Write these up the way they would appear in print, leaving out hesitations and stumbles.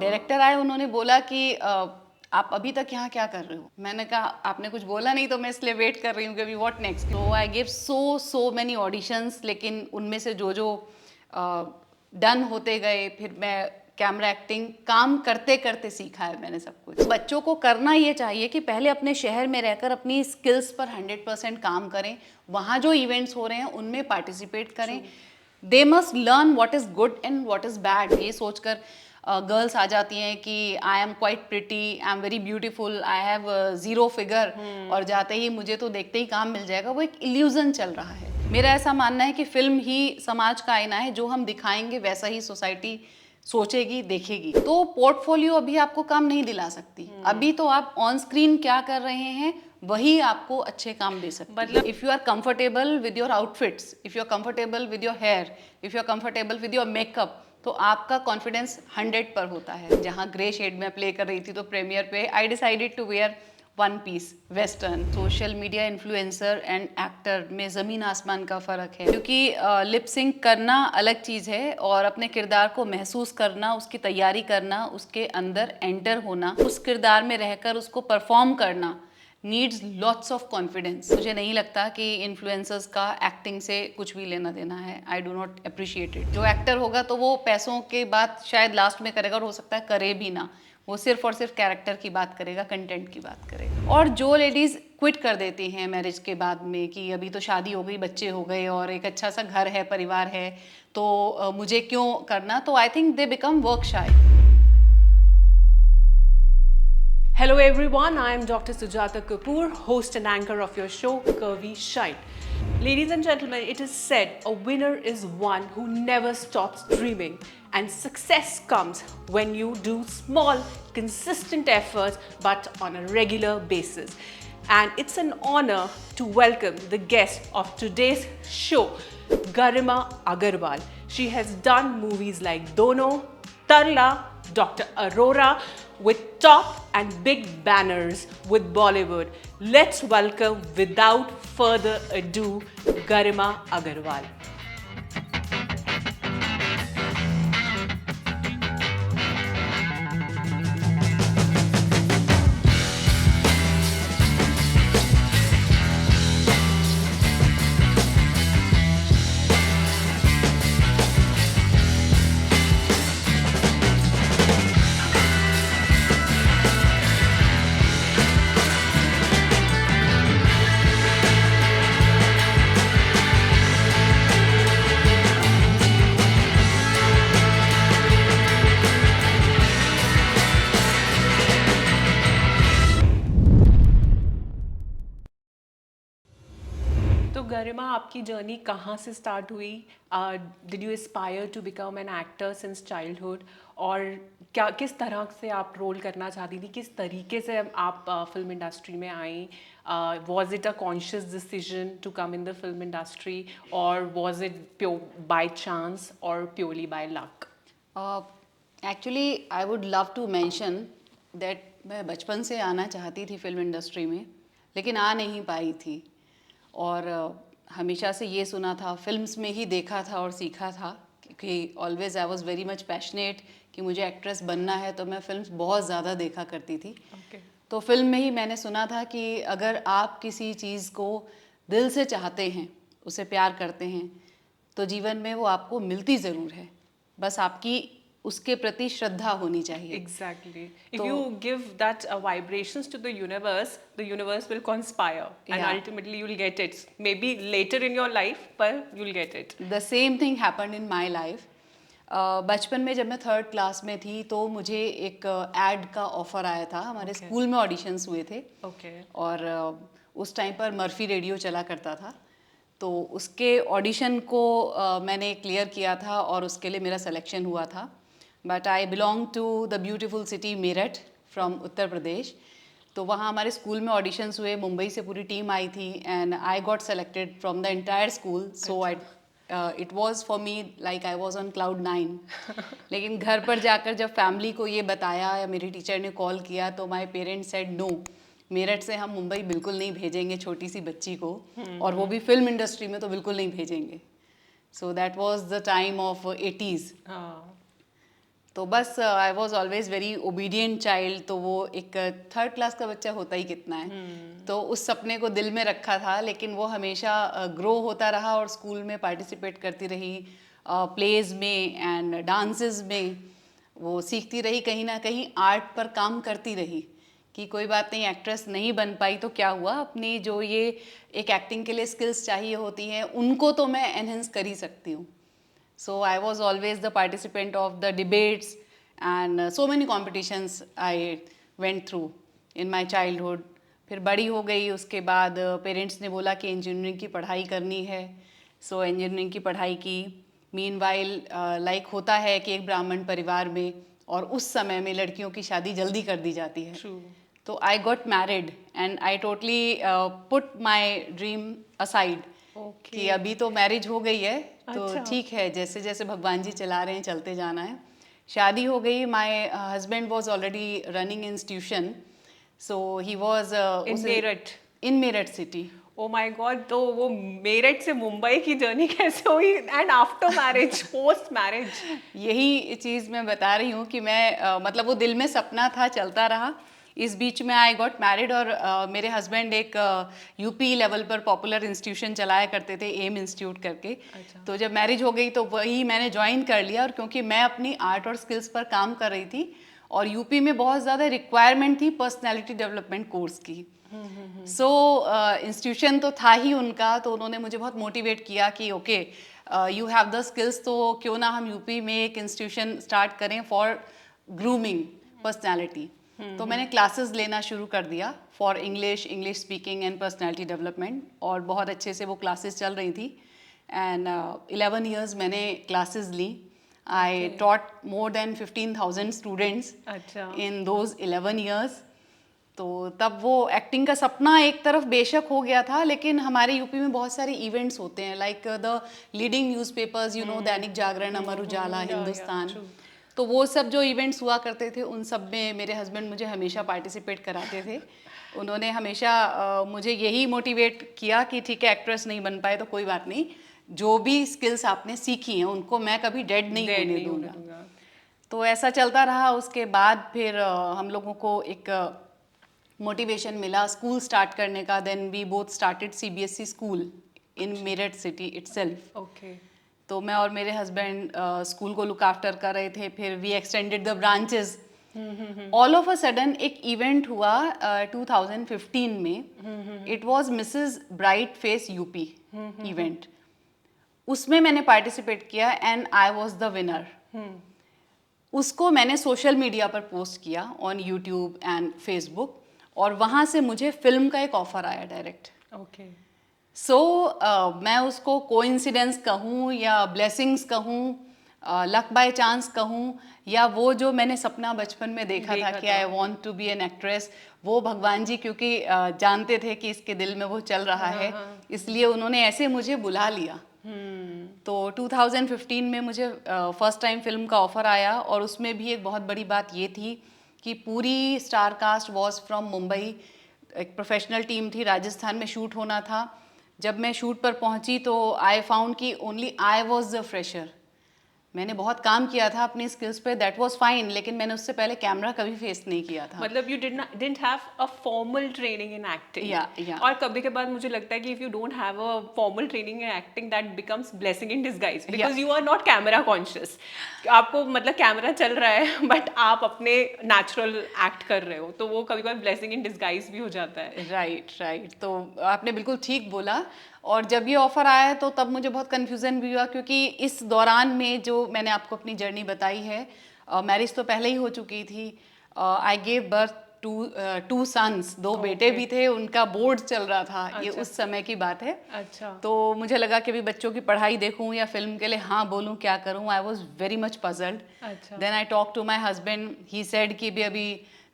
Director आए, उन्होंने बोला कि आप अभी तक यहाँ क्या कर रहे हो? मैंने कहा आपने कुछ बोला नहीं तो मैं इसलिए वेट कर रही हूँ कि अभी व्हाट नेक्स्ट। तो आई गिव सो मेनी ऑडिशंस, लेकिन उनमें से जो डन होते गए, फिर मैं कैमरा एक्टिंग काम करते करते सीखा है मैंने सब कुछ। बच्चों को करना ये चाहिए कि पहले अपने शहर में रहकर अपनी स्किल्स पर 100% काम करें, वहाँ जो इवेंट्स हो रहे हैं उनमें पार्टिसिपेट करें। They must learn what is good and what is bad. ये सोचकर गर्ल्स आ जाती हैं कि I am quite pretty, I am very beautiful, I have zero figure, और जाते ही मुझे तो देखते ही काम मिल जाएगा, वो एक इल्यूज़न चल रहा है। मेरा ऐसा मानना है कि फिल्म ही समाज का आईना है, जो हम दिखाएंगे वैसा ही सोसाइटी सोचेगी, देखेगी। तो पोर्टफोलियो अभी आपको काम नहीं दिला सकती। अभी तो आप ऑन स्क्रीन क्या कर रहे हैं वही आपको अच्छे काम दे सकती है। मतलब if you are comfortable with your outfits, if you are comfortable with your hair, if you are comfortable with your makeup, तो आपका कॉन्फिडेंस 100 पर होता है। जहाँ ग्रे शेड में प्ले कर रही थी तो प्रीमियर पे I decided to wear one piece western. Social media influencer and actor में ज़मीन आसमान का फ़र्क है, क्योंकि लिप सिंक करना अलग चीज़ है और अपने किरदार को महसूस करना, उसकी तैयारी करना, उसके अंदर एंटर होना, उस किरदार में रहकर उसको परफॉर्म करना नीड्स लॉट्स ऑफ कॉन्फिडेंस। मुझे नहीं लगता कि इन्फ्लुएंसर्स का एक्टिंग से कुछ भी लेना देना है। I do not appreciate it. जो एक्टर होगा तो वो पैसों के बात शायद लास्ट में करेगा, और हो सकता है करे भी ना, वो सिर्फ और सिर्फ कैरेक्टर की बात करेगा, कंटेंट की बात करेगा। और जो लेडीज़ क्विट कर देती हैं मैरिज के बाद में कि अभी तो शादी हो गई, बच्चे हो गए और एक अच्छा सा घर है, परिवार है, तो मुझे क्यों करना, तो I think they become work shy. Hello everyone, I am Dr. Sujata Kapoor, host and anchor of your show, Curvy Shite. Ladies and gentlemen, it is said a winner is one who never stops dreaming, and success comes when you do small, consistent efforts but on a regular basis. And it's an honor to welcome the guest of today's show, Garima Agarwal. She has done movies like Dono, Tarla, Dr. Aurora, with top and big banners with Bollywood. Let's welcome, without further ado, Garima Agarwal. तो गरिमा, आपकी journey कहाँ से start हुई? Did you aspire to become an actor since childhood? और क्या किस तरह से आप रोल करना चाहती थी, किस तरीके से आप फिल्म इंडस्ट्री में आई? Was it a conscious decision to come in the film industry, और was it pure by chance और purely by luck? Actually I would love to mention that मैं बचपन से आना चाहती थी फिल्म इंडस्ट्री में, लेकिन आ नहीं पाई थी। और हमेशा से ये सुना था, फिल्म्स में ही देखा था और सीखा था, क्योंकि always I was very much passionate कि मुझे एक्ट्रेस बनना है, तो मैं फिल्म्स बहुत ज़्यादा देखा करती थी। तो फिल्म में ही मैंने सुना था कि अगर आप किसी चीज़ को दिल से चाहते हैं, उसे प्यार करते हैं, तो जीवन में वो आपको मिलती ज़रूर है, बस आपकी उसके प्रति श्रद्धा होनी चाहिए। Exactly. If you give that vibrations to the universe will conspire, and ultimately you'll get it. Maybe later in your life, but you'll get it. The same thing happened in my life. बचपन में जब मैं 3rd class में थी तो मुझे एक add का ऑफर आया था। हमारे स्कूल में ऑडिशंस हुए थे। और उस टाइम पर मर्फी रेडियो चला करता था, तो उसके ऑडिशन को मैंने क्लियर किया था और उसके लिए मेरा सिलेक्शन हुआ था। But I belong to the beautiful city Meerut from Uttar Pradesh. तो वहाँ हमारे स्कूल में ऑडिशंस हुए, मुंबई से पूरी टीम आई थी, and I got selected from the entire school. So I it was for me like I was on cloud 9। लेकिन घर पर जाकर जब फैमिली को ये बताया या मेरी टीचर ने कॉल किया, तो my parents said no, Meerut से हम मुंबई बिल्कुल नहीं भेजेंगे छोटी सी बच्ची को, और वो भी फिल्म इंडस्ट्री में तो बिल्कुल नहीं भेजेंगे। So that was the time of 80s। तो बस I was always very obedient child, तो वो एक थर्ड क्लास का बच्चा होता ही कितना है, तो उस सपने को दिल में रखा था, लेकिन वो हमेशा ग्रो होता रहा और स्कूल में पार्टिसिपेट करती रही, प्लेज में एंड डांसेस में, वो सीखती रही, कहीं ना कहीं आर्ट पर काम करती रही कि कोई बात नहीं, एक्ट्रेस नहीं बन पाई तो क्या हुआ, अपनी जो ये एक एक्टिंग के लिए स्किल्स चाहिए होती हैं उनको तो मैं एनहेंस कर ही सकती हूँ. So I was always the participant of the debates and so many competitions I went through in my childhood. फिर बड़ी हो गई उसके बाद पेरेंट्स ने बोला कि इंजीनियरिंग की पढ़ाई करनी है, सो इंजीनियरिंग की पढ़ाई की. मीनवाइल लाइक होता है कि एक ब्राह्मण परिवार में और उस समय में लड़कियों की शादी जल्दी कर दी जाती है. True. तो I got married and I totally put my dream aside कि अभी तो मैरिज हो गई है तो अच्छा. ठीक है, जैसे जैसे भगवान जी चला रहे हैं चलते जाना है. शादी हो गई, my husband was already running institution, so he was In Meerut. In Meerut city. Oh my God, तो वो मेरठ से मुंबई की जर्नी कैसे हुई and after marriage, post marriage? यही चीज़ मैं बता रही हूँ कि मैं मतलब वो दिल में सपना था, चलता रहा. इस बीच में आई गॉट मैरिड और मेरे हस्बैंड एक यूपी लेवल पर पॉपुलर इंस्टीट्यूशन चलाया करते थे, एम इंस्टीट्यूट करके. अच्छा. तो जब मैरिज हो गई तो वही मैंने ज्वाइन कर लिया, और क्योंकि मैं अपनी आर्ट और स्किल्स पर काम कर रही थी और यूपी में बहुत ज़्यादा रिक्वायरमेंट थी पर्सनैलिटी डेवलपमेंट कोर्स की. सो इंस्टीट्यूशन तो था ही उनका, तो उन्होंने मुझे बहुत मोटिवेट किया कि okay you have the skills, तो क्यों ना हम यूपी में एक इंस्टीट्यूशन स्टार्ट करें फॉर ग्रूमिंग पर्सनैलिटी. तो मैंने क्लासेस लेना शुरू कर दिया for English speaking and personality development, और बहुत अच्छे से वो क्लासेस चल रही थी. एंड 11 years मैंने क्लासेस ली. I taught more than 15,000 students in those 11 years. तो तब वो एक्टिंग का सपना एक तरफ बेशक हो गया था, लेकिन हमारे यूपी में बहुत सारे इवेंट्स होते हैं like the leading newspapers, you know, Dainik Jagran, Amar Ujala, Hindustan. तो वो सब जो इवेंट्स हुआ करते थे उन सब में मेरे हस्बैंड मुझे हमेशा पार्टिसिपेट कराते थे. उन्होंने हमेशा मुझे यही मोटिवेट किया कि ठीक है, एक्ट्रेस नहीं बन पाए तो कोई बात नहीं, जो भी स्किल्स आपने सीखी हैं उनको मैं कभी डेड नहीं होने दूंगा. तो ऐसा चलता रहा. उसके बाद फिर हम लोगों को एक मोटिवेशन मिला स्कूल स्टार्ट करने का. Then we both started CBSE school in Meerut city itself. Okay. तो मैं और मेरे हस्बैंड स्कूल को लुक आफ्टर कर रहे थे. फिर we extended the branches. All of a sudden एक इवेंट हुआ 2015 में. It was Mrs Bright Face UP event. उसमें मैंने पार्टिसिपेट किया and I was the winner. उसको मैंने सोशल मीडिया पर पोस्ट किया ऑन यूट्यूब एंड फेसबुक, और वहाँ से मुझे फिल्म का एक ऑफर आया डायरेक्ट. ओके. सो मैं उसको कोइंसिडेंस कहूँ या ब्लेसिंग्स कहूँ, लक बाय चांस कहूँ, या वो जो मैंने सपना बचपन में देखा था कि I want to be an actress, वो भगवान जी क्योंकि जानते थे कि इसके दिल में वो चल रहा है, इसलिए उन्होंने ऐसे मुझे बुला लिया. तो 2015 में मुझे फर्स्ट टाइम फिल्म का ऑफर आया, और उसमें भी एक बहुत बड़ी बात ये थी कि पूरी star cast was from Mumbai. एक प्रोफेशनल टीम थी, राजस्थान में शूट होना था. जब मैं शूट पर पहुंची तो आई फाउंड कि only I was the fresher. मैंने बहुत काम किया था अपनी स्किल्स पे, दैट वाज फाइन, लेकिन मैंने उससे पहले कैमरा कभी फेस नहीं किया था. मतलब you didn't have a formal training in acting. या और कभी के बाद मुझे लगता है कि if you don't have a formal training in acting, that becomes blessing in disguise, because you are not camera conscious. आपको मतलब कैमरा चल रहा है बट आप अपने नेचुरल एक्ट कर रहे हो, तो वो कभी कभी ब्लेसिंग इन डिसगाइज भी हो जाता है. राइट. तो आपने बिल्कुल ठीक बोला. और जब ये ऑफ़र आया तो तब मुझे बहुत कन्फ्यूज़न भी हुआ, क्योंकि इस दौरान में जो मैंने आपको अपनी जर्नी बताई है, मैरिज तो पहले ही हो चुकी थी. I gave birth to sons, 2 बेटे भी थे, उनका बोर्ड चल रहा था. ये उस समय की बात है. अच्छा. तो मुझे लगा कि अभी बच्चों की पढ़ाई देखूं या फिल्म के लिए हाँ बोलूं, क्या करूं. I was very much puzzled. Then I talk to my husband. He said कि भी अभी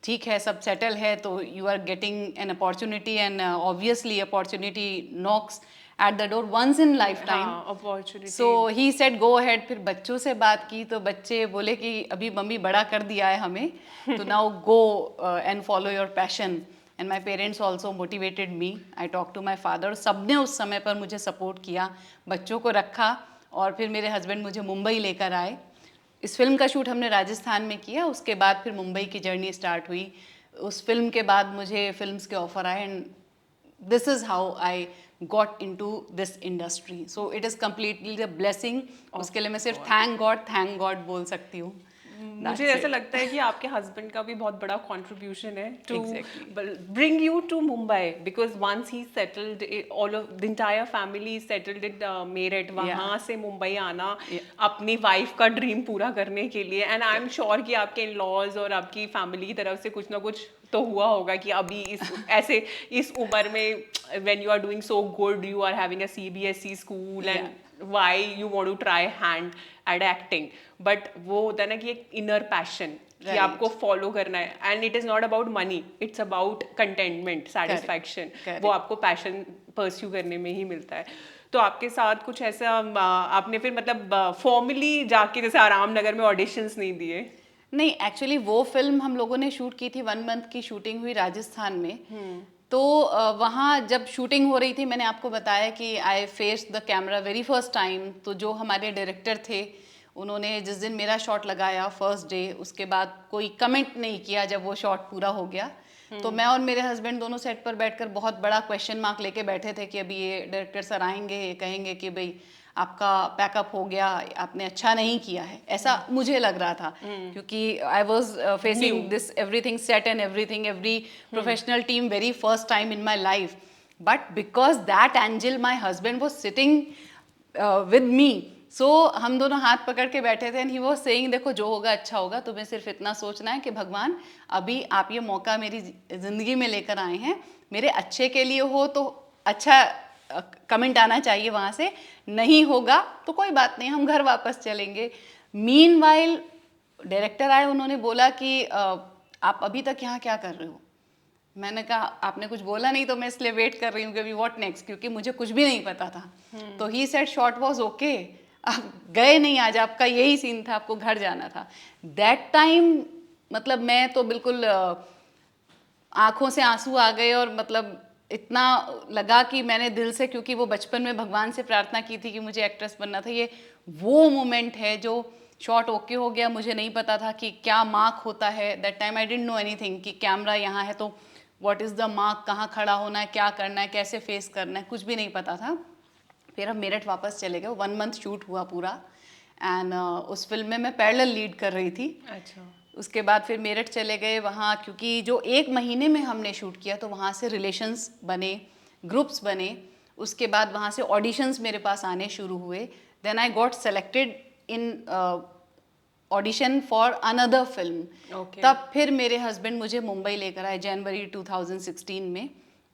ठीक है, सब सेटल है, तो you are getting an opportunity, and obviously opportunity knocks at the door once in life time. So he said go ahead. फिर बच्चों से बात की तो बच्चे बोले कि अभी मम्मी बड़ा कर दिया है हमें, तो now go and follow your passion. And my parents also motivated me. I talk to my father. सबने उस समय पर मुझे सपोर्ट किया, बच्चों को रखा, और फिर मेरे हस्बैंड मुझे मुंबई लेकर आए. इस फिल्म का शूट हमने राजस्थान में किया, उसके बाद फिर मुंबई की जर्नी स्टार्ट हुई। उस फिल्म के बाद मुझे फिल्म्स के ऑफर आए and this is how I got into this industry. So it is completely the blessing. उसके लिए मैं सिर्फ थैंक गॉड बोल सकती हूँ। मुझे ऐसा लगता है कि आपके हस्बैंड का भी बहुत बड़ा कंट्रीब्यूशन है to Exactly. Bring you to Mumbai, because once he settled, all of the entire family settled in Meerut, वहाँ से मुंबई आना अपनी वाइफ का ड्रीम पूरा करने के लिए। एंड आई एम श्योर कि आपके इन लॉज और आपकी फैमिली की तरफ से कुछ ना कुछ तो हुआ होगा कि अभी इस उम्र में when you are doing so good, you are having a CBSE school and why you want to try hand at acting, but वो होता है ना कि एक inner passion कि आपको follow करना है, and it is not about money, it's about contentment, satisfaction. वो आपको passion pursue करने में ही मिलता है। तो आपके साथ कुछ ऐसा आपने फिर मतलब फॉर्मली जाके जैसे आराम नगर में ऑडिशंस नहीं दिए? नहीं, एक्चुअली वो फिल्म हम लोगों ने शूट की थी, 1 मंथ की शूटिंग हुई राजस्थान में। तो वहाँ जब शूटिंग हो रही थी, मैंने आपको बताया कि I face the camera very first time. तो जो हमारे डायरेक्टर थे, उन्होंने जिस दिन मेरा शॉट लगाया फर्स्ट डे, उसके बाद कोई कमेंट नहीं किया जब वो शॉट पूरा हो गया। तो मैं और मेरे हस्बैंड दोनों सेट पर बैठकर बहुत बड़ा क्वेश्चन मार्क लेके बैठे थे कि अभी ये डायरेक्टर सर आएंगे, ये कहेंगे कि भाई आपका पैकअप हो गया, आपने अच्छा नहीं किया है, ऐसा मुझे लग रहा था। क्योंकि I was facing this everything set and everything, every professional team very first time in my life. But because that angel my husband was sitting with me, so हम दोनों हाथ पकड़ के बैठे थे एंड ही वाज सेइंग देखो जो होगा अच्छा होगा, तुम्हें सिर्फ इतना सोचना है कि भगवान अभी आप ये मौका मेरी ज़िंदगी में लेकर आए हैं, मेरे अच्छे के लिए हो तो अच्छा कमेंट आना चाहिए वहाँ से, नहीं होगा तो कोई बात नहीं, हम घर वापस चलेंगे। मीनवाइल डायरेक्टर आए, उन्होंने बोला कि आप अभी तक यहाँ क्या कर रहे हो? मैंने कहा आपने कुछ बोला नहीं तो मैं इसलिए वेट कर रही हूँ कि अभी व्हाट नेक्स्ट, क्योंकि मुझे कुछ भी नहीं पता था। तो he said shot was okay, आप गए नहीं आज, आपका यही सीन था, आपको घर जाना था। दैट टाइम मतलब मैं तो बिल्कुल आंखों से आंसू आ गए और मतलब इतना लगा कि मैंने दिल से, क्योंकि वो बचपन में भगवान से प्रार्थना की थी कि मुझे एक्ट्रेस बनना था, ये वो मोमेंट है जो शॉट ओके हो गया। मुझे नहीं पता था कि क्या मार्क होता है, that time I didn't know anything कि कैमरा यहाँ है तो व्हाट इज़ द मार्क, कहाँ खड़ा होना है, क्या करना है, कैसे फेस करना है, कुछ भी नहीं पता था। फिर हम मेरठ वापस चले गए, 1 मंथ शूट हुआ पूरा एंड उस फिल्म में मैं पैरेलल लीड कर रही थी। अच्छा। उसके बाद फिर मेरठ चले गए वहाँ, क्योंकि जो 1 महीने में हमने शूट किया तो वहाँ से रिलेशंस बने, ग्रुप्स बने। उसके बाद वहाँ से ऑडिशंस मेरे पास आने शुरू हुए। Then I got selected in audition for another film. तब फिर मेरे हस्बैंड मुझे मुंबई लेकर आए जनवरी 2016 में,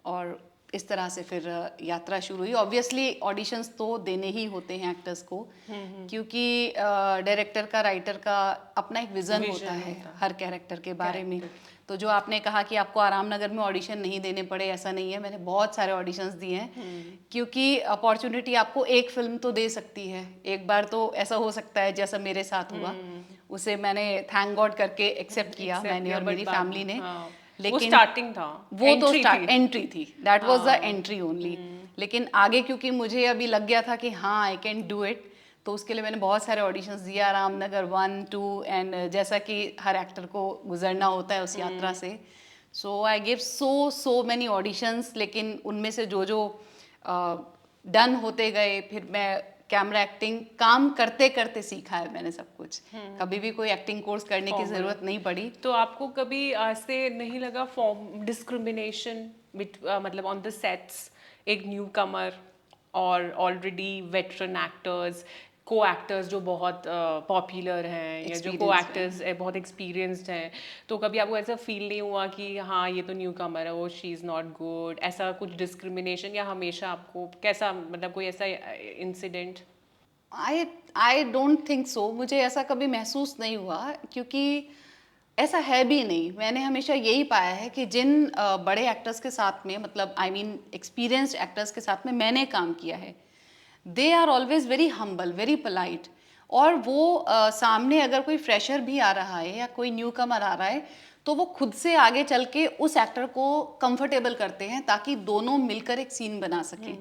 और इस तरह से फिर यात्रा शुरू हुई। ऑब्वियसली ऑडिशंस तो देने ही होते हैं एक्टर्स को, क्योंकि डायरेक्टर का, राइटर का अपना एक विजन होता है हर कैरेक्टर के बारे में। तो जो आपने कहा कि आपको आराम नगर में ऑडिशन नहीं देने पड़े, ऐसा नहीं है, मैंने बहुत सारे ऑडिशंस दिए हैं। क्योंकि अपॉर्चुनिटी आपको एक फिल्म तो दे सकती है, एक बार तो ऐसा हो सकता है जैसा मेरे साथ हुआ, उसे मैंने थैंक गॉड करके एक्सेप्ट किया, मैंने और मेरी फैमिली ने। लेकिन वो स्टार्टिंग था, वो तो एंट्री थी, that was the entry only. लेकिन आगे क्योंकि मुझे अभी लग गया था कि हाँ आई कैन डू इट, तो उसके लिए मैंने बहुत सारे ऑडिशंस दिए, रामनगर 1, 2 एंड जैसा कि हर एक्टर को गुजरना होता है उस यात्रा से। So I give so many auditions, लेकिन उनमें से जो डन होते गए, फिर मैं कैमरा एक्टिंग काम करते करते सीखा है मैंने सब कुछ। कभी भी कोई एक्टिंग कोर्स करने की जरूरत नहीं पड़ी। तो आपको कभी ऐसे नहीं लगा फॉर्म डिस्क्रिमिनेशन मतलब ऑन द सेट्स, एक न्यू कमर और ऑलरेडी वेटरन एक्टर्स, को एक्टर्स जो बहुत पॉपुलर हैं या जो को एक्टर्स बहुत एक्सपीरियंस्ड हैं, तो कभी आपको ऐसा फील नहीं हुआ कि हाँ ये तो न्यू कमर है, वो शी इज़ नॉट गुड, ऐसा कुछ डिस्क्रिमिनेशन, या हमेशा आपको कैसा, मतलब कोई ऐसा incident? I don't think so, मुझे ऐसा कभी महसूस नहीं हुआ, क्योंकि ऐसा है भी नहीं। मैंने हमेशा यही पाया है कि जिन बड़े एक्टर्स के साथ में, मतलब आई मीन एक्सपीरियंस्ड एक्टर्स के साथ में मैंने काम किया है, they are always very humble, very polite. और वो सामने अगर कोई फ्रेशर भी आ रहा है या कोई न्यू कमर आ रहा है, तो वो खुद से आगे चल के उस एक्टर को कंफर्टेबल करते हैं ताकि दोनों मिलकर एक सीन बना सकें।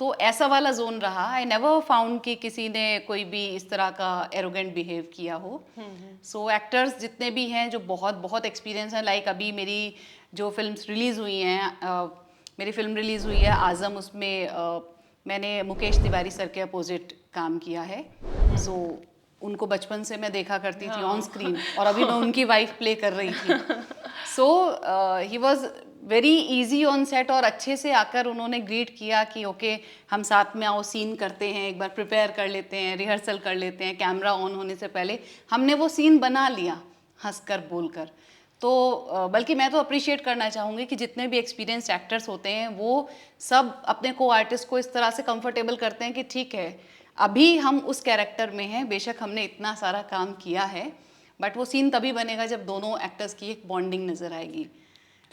तो ऐसा वाला जोन रहा। आई नेवर फाउंड कि किसी ने कोई भी इस तरह का एरोगेंट बिहेव किया हो। सो एक्टर्स जितने भी हैं जो बहुत बहुत एक्सपीरियंस हैं, लाइक अभी मेरी जो फिल्म्स रिलीज़ हुई हैं, मेरी फिल्म रिलीज़ हुई है आज़म, उसमें मैंने मुकेश तिवारी सर के अपोजिट काम किया है। सो उनको बचपन से मैं देखा करती थी ऑन स्क्रीन, और अभी मैं उनकी वाइफ प्ले कर रही थी। So he was very easy on set, और अच्छे से आकर उन्होंने ग्रीट किया कि ओके हम साथ में आओ, सीन करते हैं, एक बार प्रिपेयर कर लेते हैं, रिहर्सल कर लेते हैं, कैमरा ऑन होने से पहले हमने वो सीन बना लिया हंसकर बोलकर। तो बल्कि मैं तो अप्रिशिएट करना चाहूँगी कि जितने भी एक्सपीरियंस्ड एक्टर्स होते हैं वो सब अपने को आर्टिस्ट को इस तरह से कंफर्टेबल करते हैं कि ठीक है अभी हम उस कैरेक्टर में हैं, बेशक हमने इतना सारा काम किया है, बट वो सीन तभी बनेगा जब दोनों एक्टर्स की एक बॉन्डिंग नज़र आएगी।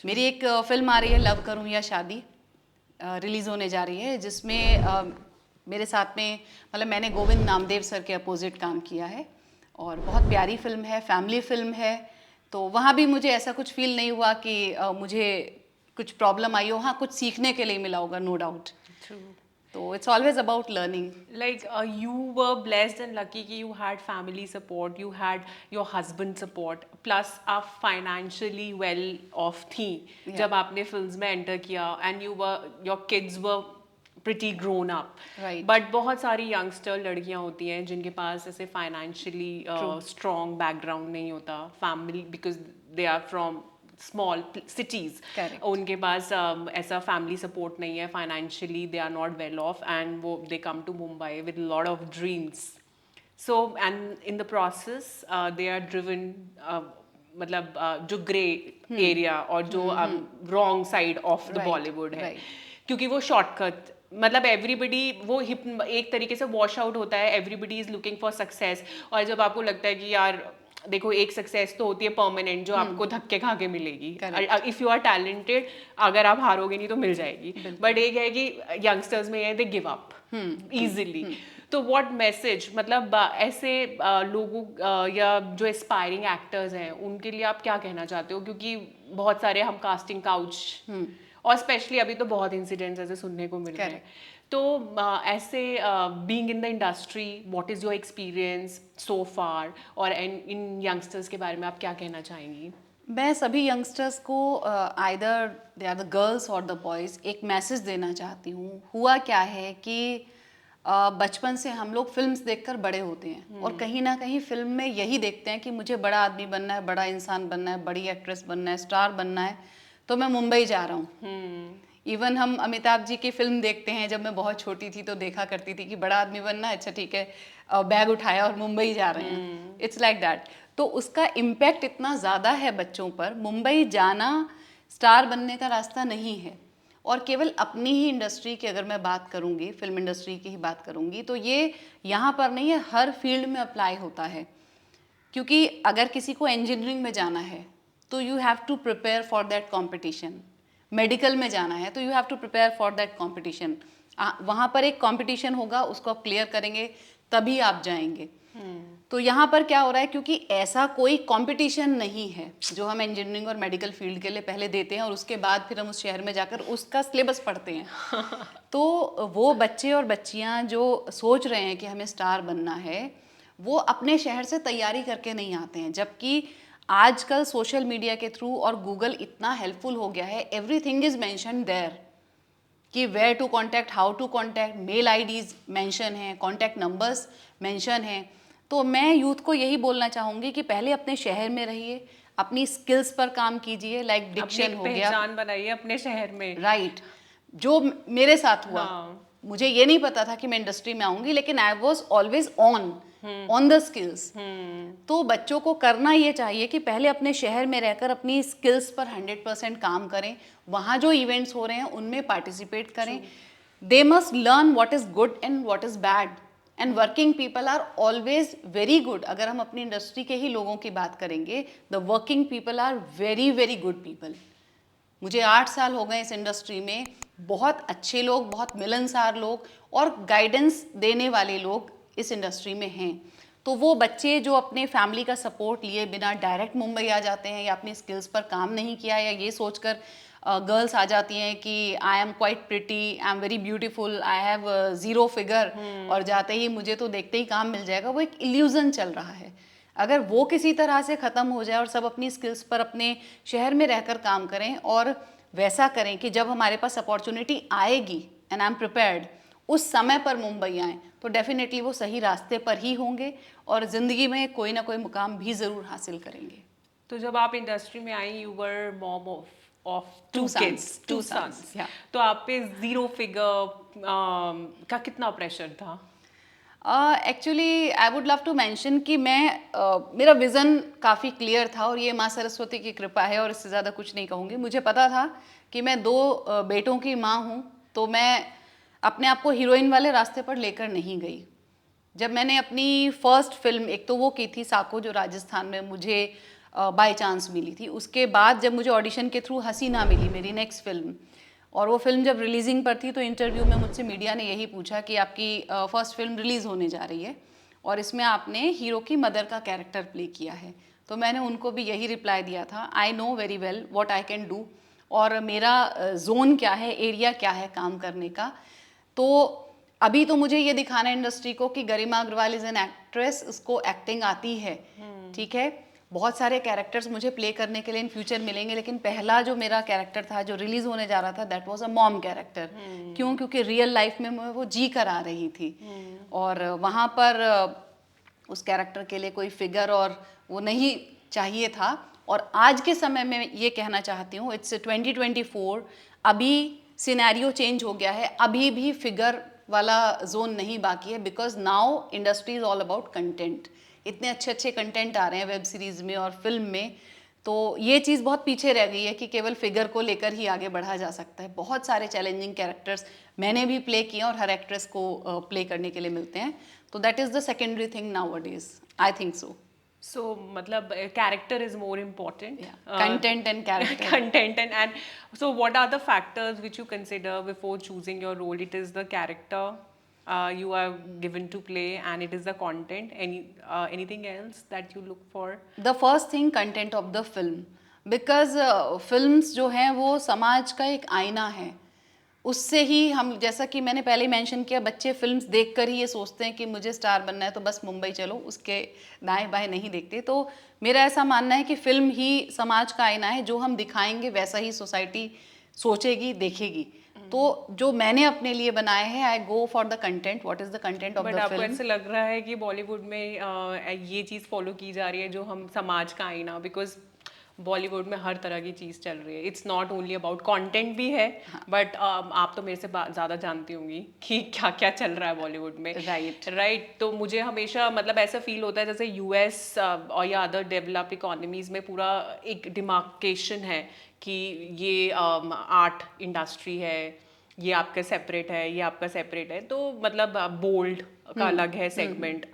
मेरी एक फिल्म आ रही है लव करूं या शादी, रिलीज़ होने जा रही है, जिसमें मेरे साथ में मतलब मैंने गोविंद नामदेव सर के अपोजिट काम किया है, और बहुत प्यारी फिल्म है, फैमिली फिल्म है। तो वहाँ भी मुझे ऐसा कुछ फील नहीं हुआ कि मुझे कुछ प्रॉब्लम आई हो। हाँ, कुछ सीखने के लिए मिला होगा, नो डाउट। तो it's always about learning. Like you were blessed and lucky कि you had family support, you had your husband support, plus आप financially well off थी जब आपने films में enter किया, and your kids were pretty grown up. Right. But बहुत सारी youngster लड़कियाँ होती हैं जिनके पास ऐसे financially strong background नहीं होता, family because they are from small cities. Correct. उनके पास ऐसा फैमिली सपोर्ट नहीं है, financially they are not well off, and वो they come to Mumbai with lot of dreams. So and in the process they are driven, मतलब जो grey area और जो wrong side of the Bollywood है, क्योंकि वो शॉर्टकट, मतलब एवरीबडी वो एक तरीके से वॉश आउट होता है, everybody is looking for success. और जब आपको लगता है कि यार देखो एक सक्सेस तो होती है परमानेंट जो आपको धक्के खा के मिलेगी, इफ यू आर टैलेंटेड, अगर आप हारोगे नहीं तो मिल जाएगी, बट एक है कि यंगस्टर्स में है दे गिव अप इजीली। तो व्हाट मैसेज, मतलब ऐसे लोगों या जो एस्पायरिंग एक्टर्स हैं उनके लिए आप क्या कहना चाहते हो, क्योंकि बहुत सारे हम कास्टिंग काउच और स्पेशली अभी तो बहुत इंसिडेंट्स ऐसे सुनने को मिल रहे हैं, तो ऐसे being in the industry, what is your experience so far, और इन यंगस्टर्स के बारे में आप क्या कहना चाहेंगी? मैं सभी यंगस्टर्स को either they are the girls और द बॉयज़ एक मैसेज देना चाहती हूँ। हुआ क्या है कि बचपन से हम लोग फिल्म्स देखकर बड़े होते हैं, और कहीं ना कहीं फिल्म में यही देखते हैं कि मुझे बड़ा आदमी बनना है, बड़ा इंसान बनना है, बड़ी एक्ट्रेस बनना है, स्टार बनना है, तो मैं मुंबई जा रहा हूँ। इवन हम अमिताभ जी की फिल्म देखते हैं, जब मैं बहुत छोटी थी तो देखा करती थी कि बड़ा आदमी बनना है, अच्छा ठीक है, बैग उठाया और मुंबई जा रहे हैं, इट्स लाइक दैट। तो उसका इम्पैक्ट इतना ज़्यादा है बच्चों पर। मुंबई जाना स्टार बनने का रास्ता नहीं है, और केवल अपनी ही इंडस्ट्री की अगर मैं बात करूँगी, फिल्म इंडस्ट्री की ही बात करूँगी, तो ये यहाँ पर नहीं है, हर फील्ड में अप्लाई होता है। क्योंकि अगर किसी को इंजीनियरिंग में जाना है तो you have to prepare for that competition, medical में जाना है तो you have to prepare for that competition. वहाँ पर एक कॉम्पिटिशन होगा, उसको आप क्लियर करेंगे तभी आप जाएंगे। तो यहाँ पर क्या हो रहा है, क्योंकि ऐसा कोई कंपटीशन नहीं है जो हम इंजीनियरिंग और मेडिकल फील्ड के लिए पहले देते हैं और उसके बाद फिर हम उस शहर में जाकर उसका सिलेबस पढ़ते हैं। तो वो बच्चे और बच्चियाँ जो सोच रहे हैं कि हमें स्टार बनना है, वो अपने शहर से तैयारी करके नहीं आते हैं। जबकि आजकल सोशल मीडिया के थ्रू और गूगल इतना हेल्पफुल हो गया है, एवरीथिंग इज मेंशन देयर, कि where to contact, how to contact, mail IDs mention है, कॉन्टैक्ट नंबर्स मेंशन है। तो मैं यूथ को यही बोलना चाहूँगी कि पहले अपने शहर में रहिए, अपनी स्किल्स पर काम कीजिए, लाइक डिक्शन हो गया, पहचान बनाइए अपने शहर में। राइट। जो मेरे साथ हुआ, मुझे ये नहीं पता था कि मैं इंडस्ट्री में आऊँगी, लेकिन I was always on the skills. तो बच्चों को करना ये चाहिए कि पहले अपने शहर में रहकर अपनी स्किल्स पर 100% काम करें, वहाँ जो इवेंट्स हो रहे हैं उनमें पार्टिसिपेट करें। They must learn what is good and what is bad, and working people are always very good. अगर हम अपनी इंडस्ट्री के ही लोगों की बात करेंगे, the working people are very very good people. मुझे 8 साल हो गए इस इंडस्ट्री में, बहुत अच्छे लोग, बहुत मिलनसार लोग और गाइडेंस देने वाले लोग इस इंडस्ट्री में हैं। तो वो बच्चे जो अपने फैमिली का सपोर्ट लिए बिना डायरेक्ट मुंबई आ जाते हैं, या अपनी स्किल्स पर काम नहीं किया, या ये सोचकर गर्ल्स आ जाती हैं कि I am quite pretty, I am very beautiful, I have zero figure, और जाते ही मुझे तो देखते ही काम मिल जाएगा, वो एक इल्यूज़न चल रहा है। अगर वो किसी तरह से ख़त्म हो जाए और सब अपनी स्किल्स पर अपने शहर में रहकर काम करें और वैसा करें कि जब हमारे पास अपॉर्चुनिटी आएगी एंड आई एम प्रिपेयर्ड, उस समय पर मुंबई आएँ, तो डेफिनेटली वो सही रास्ते पर ही होंगे और ज़िंदगी में कोई ना कोई मुकाम भी ज़रूर हासिल करेंगे। तो जब आप इंडस्ट्री में आई, you were mom of Two two sons, kids, two two sons, sons, yeah. तो आप पे जीरो फिगर का कितना प्रेशर था? Actually I would love to mention कि मेरा विज़न काफ़ी क्लियर था और ये माँ सरस्वती की कृपा है और इससे ज़्यादा कुछ नहीं कहूँगी। मुझे पता था कि मैं 2 बेटों की माँ हूँ, तो मैं अपने आप को हीरोइन वाले रास्ते पर लेकर नहीं गई। जब मैंने अपनी फर्स्ट फिल्म, एक तो वो की थी साको जो राजस्थान में मुझे बाय चांस मिली थी, उसके बाद जब मुझे ऑडिशन के थ्रू हसीना मिली, मेरी नेक्स्ट फिल्म, और वो फिल्म जब रिलीजिंग पर थी तो इंटरव्यू में मुझसे मीडिया ने यही पूछा कि आपकी फर्स्ट फिल्म रिलीज़ होने जा रही है और इसमें आपने हीरो की मदर का कैरेक्टर प्ले किया है, तो मैंने उनको भी यही रिप्लाई दिया था, I know very well what I can do, और मेरा जोन क्या है, एरिया क्या है काम करने का। तो अभी तो मुझे ये दिखाना है इंडस्ट्री को कि गरिमा अग्रवाल इज़ एन एक्ट्रेस, उसको एक्टिंग आती है, ठीक है। बहुत सारे कैरेक्टर्स मुझे प्ले करने के लिए इन फ्यूचर मिलेंगे, लेकिन पहला जो मेरा कैरेक्टर था जो रिलीज होने जा रहा था, that was a mom character. क्यों? क्योंकि रियल लाइफ में मैं वो जी कर आ रही थी और वहाँ पर उस कैरेक्टर के लिए कोई फिगर और वो नहीं चाहिए था। और आज के समय में ये कहना चाहती हूँ, इट्स 2024, अभी सिनेरियो चेंज हो गया है, अभी भी फिगर वाला जोन नहीं बाकी है, because now industry is all about content. इतने अच्छे अच्छे कंटेंट आ रहे हैं वेब सीरीज़ में और फिल्म में, तो ये चीज़ बहुत पीछे रह गई है कि केवल फिगर को लेकर ही आगे बढ़ा जा सकता है। बहुत सारे चैलेंजिंग कैरेक्टर्स मैंने भी प्ले किए और हर एक्ट्रेस को प्ले करने के लिए मिलते हैं, तो that is the secondary thing nowadays, I think so. So, matlab, character is more important. Yeah. Content and character. Content and so, what are the factors which you consider before choosing your role? It is the character you are given to play, and it is the content. Anything else that you look for? The first thing, content of the film, because films जो हैं वो समाज का एक आईना है। उससे ही हम, जैसा कि मैंने पहले ही मेंशन किया, बच्चे फिल्म्स देखकर ही ये सोचते हैं कि मुझे स्टार बनना है तो बस मुंबई चलो, उसके दाएं बाएं नहीं देखते। तो मेरा ऐसा मानना है कि फिल्म ही समाज का आईना है, जो हम दिखाएंगे वैसा ही सोसाइटी सोचेगी, देखेगी। तो जो मैंने अपने लिए बनाए हैं, I go for the content, what is the content of the but आपको फिल्म। ऐसे लग रहा है कि बॉलीवुड में ये चीज़ फॉलो की जा रही है जो हम समाज का आईना, बिकॉज बॉलीवुड में हर तरह की चीज़ चल रही है, it's not only about content भी है, बट आप तो मेरे से ज़्यादा जानती होंगी कि क्या क्या चल रहा है बॉलीवुड में। राइट। तो मुझे हमेशा मतलब ऐसा फील होता है जैसे यूएस और या अदर डेवलप्ड इकोनॉमीज़ में पूरा एक डिमार्केशन है कि ये आर्ट इंडस्ट्री है, ये आपका सेपरेट है, ये आपका सेपरेट है, तो मतलब बोल्ड का अलग है सेगमेंट।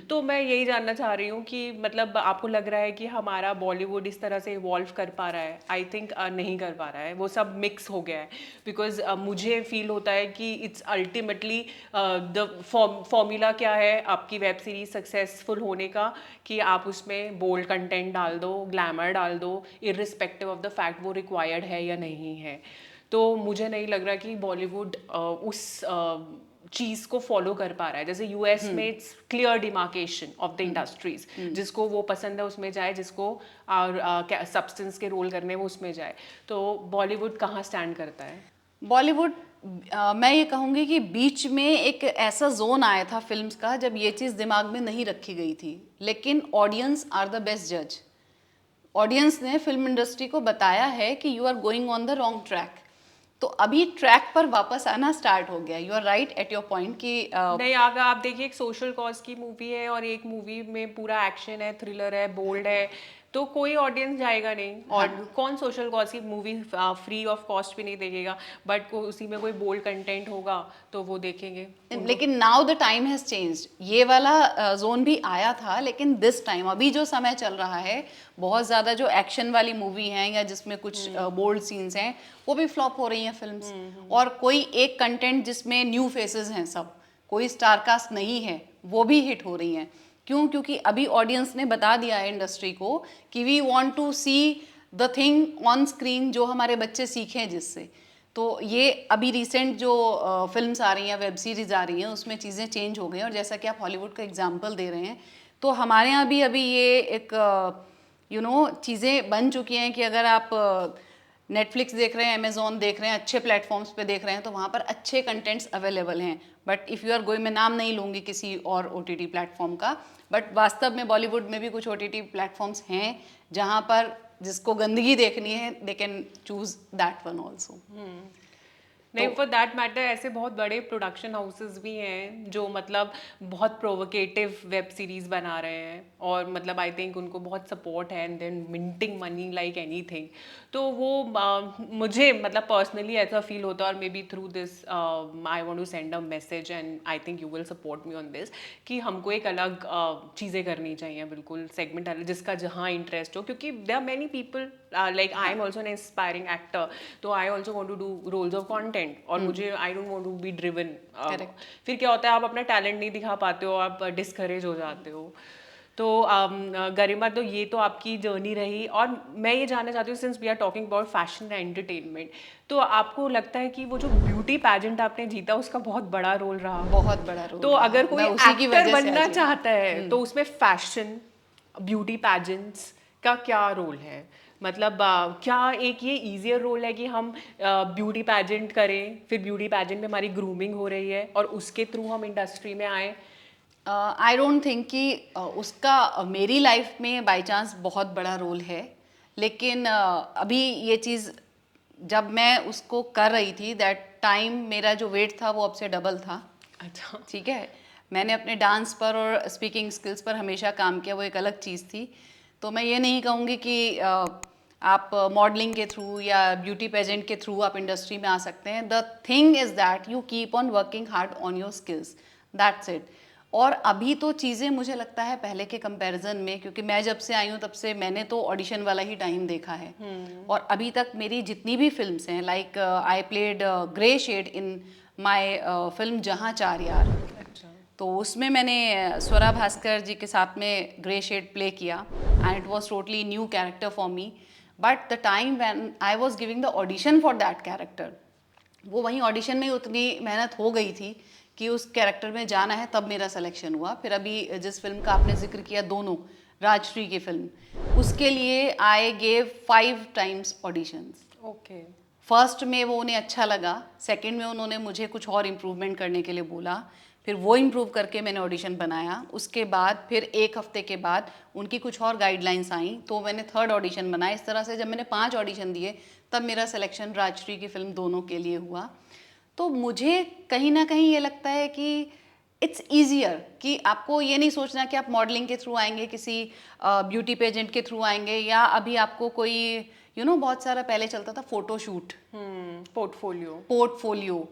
तो मैं यही जानना चाह रही हूँ कि मतलब आपको लग रहा है कि हमारा बॉलीवुड इस तरह से इवॉल्व कर पा रहा है? आई थिंक नहीं कर पा रहा है, वो सब मिक्स हो गया है। बिकॉज मुझे फील होता है कि इट्स अल्टीमेटली द फॉर्मूला क्या है आपकी वेब सीरीज सक्सेसफुल होने का, कि आप उसमें बोल्ड कंटेंट डाल दो, ग्लैमर डाल दो, इर्रिस्पेक्टिव ऑफ द फैक्ट वो रिक्वायर्ड है या नहीं है। तो मुझे नहीं लग रहा कि बॉलीवुड उस चीज़ को फॉलो कर पा रहा है। जैसे यूएस में it's clear demarcation of the industries, जिसको वो पसंद है उसमें जाए, जिसको और सब्सटेंस के रोल करने वो उसमें जाए। तो बॉलीवुड कहाँ स्टैंड करता है? बॉलीवुड, मैं ये कहूँगी कि बीच में एक ऐसा जोन आया था फिल्म्स का जब ये चीज़ दिमाग में नहीं रखी गई थी, लेकिन ऑडियंस आर द बेस्ट जज। ऑडियंस ने फिल्म इंडस्ट्री को बताया है कि you are going on the wrong track, तो अभी ट्रैक पर वापस आना स्टार्ट हो गया। You are right at your point कि नहीं, अगर आप देखिए एक सोशल कॉज की मूवी है और एक मूवी में पूरा एक्शन है, थ्रिलर है, बोल्ड है, तो कोई ऑडियंस जाएगा नहीं। और कौन सोशल कॉज की मूवी फ्री ऑफ कॉस्ट भी नहीं देखेगा, बट उसी में कोई बोल्ड कंटेंट होगा तो वो देखेंगे। लेकिन now the time has changed, ये वाला जोन भी आया था, लेकिन दिस टाइम अभी जो समय चल रहा है, बहुत ज़्यादा जो एक्शन वाली मूवी हैं या जिसमें कुछ बोल्ड सीन्स हैं, वो भी फ्लॉप हो रही हैं फिल्म्स। और कोई एक कंटेंट जिसमें न्यू फेसेस हैं, सब कोई स्टारकास्ट नहीं है, वो भी हिट हो रही हैं। क्यों? क्योंकि अभी ऑडियंस ने बता दिया है इंडस्ट्री को कि we want to see the thing on screen जो हमारे बच्चे सीखें जिससे। तो ये अभी रिसेंट जो फिल्म्स आ रही हैं, वेब सीरीज आ रही हैं, उसमें चीज़ें चेंज हो गई हैं। और जैसा कि आप हॉलीवुड का एग्जांपल दे रहे हैं, तो हमारे यहाँ भी अभी ये एक चीज़ें बन चुकी हैं कि अगर आप नेटफ्लिक्स देख रहे हैं, अमेजोन देख रहे हैं, अच्छे प्लेटफॉर्म्स पे देख रहे हैं, तो वहाँ पर अच्छे कंटेंट्स अवेलेबल हैं। But if you are going, मैं नाम नहीं लूँगी किसी और OTT प्लेटफॉर्म का, बट वास्तव में बॉलीवुड में भी कुछ OTT प्लेटफॉर्म्स हैं जहाँ पर जिसको गंदगी देखनी है, they can choose that one also. नहीं, फॉर दैट मैटर ऐसे बहुत बड़े प्रोडक्शन हाउसेस भी हैं जो मतलब बहुत प्रोवोकेटिव वेब सीरीज बना रहे हैं, और मतलब आई थिंक उनको बहुत सपोर्ट है and then minting money like anything. तो वो मुझे मतलब पर्सनली ऐसा फील होता है, और maybe through this I want to send a message and I think you will support me on this, कि हमको एक अलग चीज़ें करनी चाहिए, बिल्कुल सेगमेंट अलग, जिसका जहाँ इंटरेस्ट हो, क्योंकि there are many people like I am also an inspiring actor, तो I also want to do roles of content, और मुझे I don't want to be driven. फिर क्या होता है, आप अपना टैलेंट नहीं दिखा पाते हो, आप डिस्करेज हो जाते हो। तो गरिमा, तो ये तो आपकी जर्नी रही, और मैं ये जानना चाहती हूँ, since we are talking about fashion and entertainment, तो आपको लगता है कि वो जो ब्यूटी पैजेंट आपने जीता उसका बहुत बड़ा रोल रहा? बहुत बड़ा रोल तो रहा। अगर कोई मैं उसी की एक्टर वजह से बनना आज चाहता है तो उसमें फैशन, ब्यूटी पैजेंट्स का क्या रोल है? मतलब क्या एक ये ईजियर रोल है कि हम ब्यूटी पैजेंट करें, फिर ब्यूटी पैजेंट में हमारी ग्रूमिंग हो रही है और उसके थ्रू हम इंडस्ट्री में आए? आई डोंट थिंक कि उसका मेरी लाइफ में बाय चांस बहुत बड़ा रोल है, लेकिन अभी ये चीज़ जब मैं उसको कर रही थी, दैट टाइम मेरा जो वेट था वो अब से डबल था। अच्छा। ठीक है, मैंने अपने डांस पर और स्पीकिंग स्किल्स पर हमेशा काम किया, वो एक अलग चीज़ थी। तो मैं ये नहीं कहूँगी कि आप मॉडलिंग के थ्रू या ब्यूटी पेजेंट के थ्रू आप इंडस्ट्री में आ सकते हैं। The thing is that you keep on working hard on your skills, that's it. और अभी तो चीज़ें मुझे लगता है पहले के कंपैरिजन में, क्योंकि मैं जब से आई हूँ तब से मैंने तो ऑडिशन वाला ही टाइम देखा है। और अभी तक मेरी जितनी भी फिल्म्स हैं, like I played grey shade in my film जहाँ चार यार, अच्छा। तो उसमें मैंने स्वरा भास्कर जी के साथ में ग्रे शेड प्ले किया, and it was totally new character for me. But the time when I was giving the audition for that character, वो वहीं ऑडिशन में ही उतनी मेहनत हो गई थी कि उस कैरेक्टर में जाना है, तब मेरा सिलेक्शन हुआ। फिर अभी जिस फिल्म का आपने जिक्र किया, दोनों राजश्री की फिल्म, उसके लिए I gave 5 times auditions. Okay. First में वो उन्हें अच्छा लगा, सेकंड में उन्होंने मुझे कुछ और इम्प्रूवमेंट करने के लिए बोला, फिर वो इम्प्रूव करके मैंने ऑडिशन बनाया। उसके बाद फिर 1 हफ्ते के बाद उनकी कुछ और गाइडलाइंस आई, तो मैंने थर्ड ऑडिशन बनाया। इस तरह से जब मैंने 5 ऑडिशन दिए, तब मेरा सिलेक्शन राजश्री की फिल्म दोनों के लिए हुआ। तो मुझे कहीं ना कहीं ये लगता है कि इट्स ईजियर कि आपको ये नहीं सोचना कि आप मॉडलिंग के थ्रू आएंगे, किसी ब्यूटी पेजेंट के थ्रू आएंगे, या अभी आपको कोई बहुत सारा पहले चलता था फोटोशूट, पोर्टफोलियो।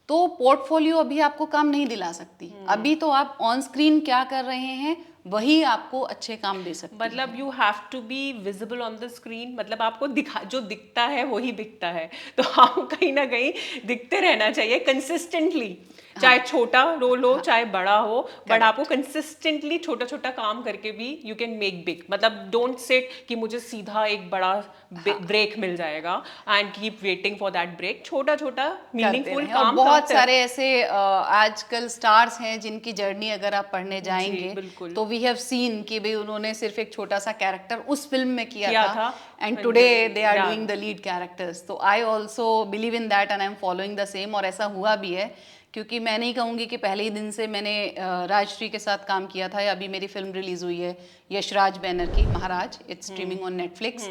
तो पोर्टफोलियो अभी आपको काम नहीं दिला सकती। अभी तो आप ऑन स्क्रीन क्या कर रहे हैं वही आपको अच्छे काम दे सकती है। मतलब you have to be visible on the screen, मतलब आपको दिखा, जो दिखता है वही बिकता है, तो हम कहीं ना कहीं दिखते रहना चाहिए कंसिस्टेंटली, चाहे छोटा रोल हो चाहे बड़ा हो, बट आपको कंसिस्टेंटली छोटा छोटा काम करके भी यू कैन मेक बिग। मतलब डोंट सेट कि मुझे सीधा एक बड़ा ब्रेक मिल जाएगा and keep waiting for that break. छोटा छोटा मीनिंगफुल काम बहुत सारे ऐसे आजकल स्टार्स हैं जिनकी जर्नी अगर आप पढ़ने जाएंगे तो वी हैव सीन कि भाई उन्होंने सिर्फ एक छोटा सा कैरेक्टर उस फिल्म में किया था, and today they are doing the lead characters. तो I also believe in that and I am following the same, और ऐसा हुआ भी है। क्योंकि मैं नहीं कहूँगी कि पहले ही दिन से मैंने राजश्री के साथ काम किया था, या अभी मेरी फिल्म रिलीज हुई है यशराज बैनर की महाराज, इट्स स्ट्रीमिंग ऑन नेटफ्लिक्स।